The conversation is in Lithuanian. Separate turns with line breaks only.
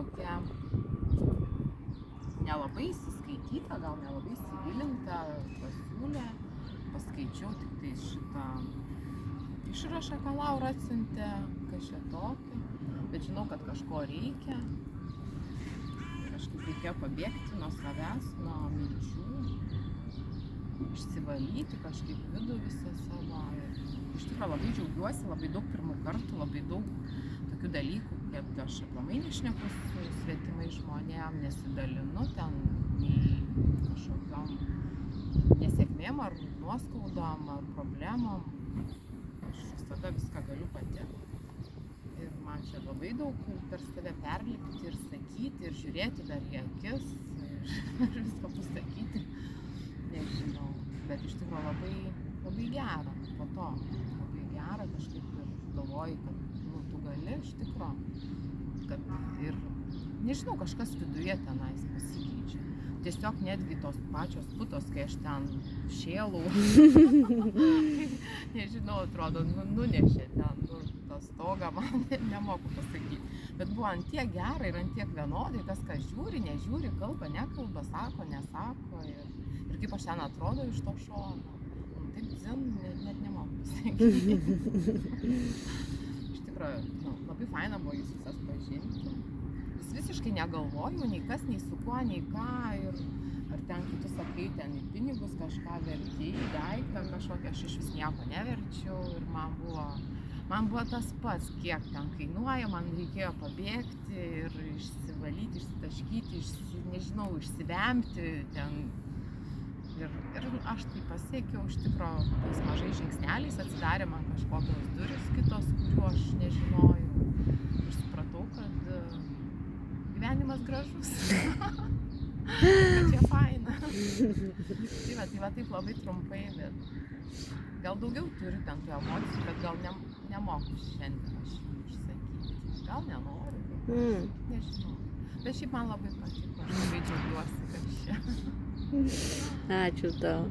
tokia nelabai įsiskaityta, gal nelabai įsigilinta, pasiūlė, paskaičiau tik tai šitą išrašą, ką Laura atsiuntė, kas čia tokio, bet žinau, kad kažko reikia. Kažkaip reikėjo pabėgti nuo savęs, nuo minčių, išsivalyti kažkaip vidų visą savo. Iš tikrųjų labai džiaugiuosi, labai daug pirmų kartų, labai daug tokių dalykų, kaip aš aplamai nešneku su svetimais žmonėm, nesidalinu ten nei kažkokiom nesėkmėm ar nuoskaudom ar problemom. Aš visada viską galiu pati. Ir man čia labai daug per save perlipti ir sakyti, ir žiūrėti dar į akis, ir viską pasakyti, nežinau. Bet iš tikrųjų labai gera po to, labai gera kažkaip ir galvoju, kad tu gali iš tikrųjų, kad ir, nežinau, kažkas viduje tenais pasikeičia. Tiesiog netgi tos pačios putos, kai aš ten šėlau, nežinau, atrodo, nunešė ten tą stogą, man nemoku pasakyti. Bet buvo ant tiek gerai ir ant tiek vienodai, kas ką žiūri, nežiūri, kalba, nekalba, sako, nesako. Ir kaip aš ten atrodau iš to šono. Taip dzin, net nemoku pasakyti. Iš tikrųjų, labai faina buvo jūs visas pažinti. Visiškai negalvoju, nei kas, nei su kuo, nei ką, ir ar ten kitus sakai, ten į pinigus kažką vertėjai, daiktą kažkokią, aš iš vis nieko neverčiau ir man buvo tas pats, kiek ten kainuoja, man reikėjo pabėgti ir išsivalyti, išsitaškyti, nežinau, išsivemti ten. Ir aš tai pasiekiau, iš tikrųjų, tais mažais žingsneliais atsidarė man kažkokios durys kitos, kurių aš nežinojau. Ir supratau, kad gyvenimas gražus, kad čia faina. Tai va taip labai trumpai, bet gal daugiau turiu ten tų emocijų, bet gal nemoku šiandien aš išsakyti. Gal nenoriu, nežinau. Bet šiaip man labai patiko, aš labai džiaugiuosi, kad čia.
Ačiū tau.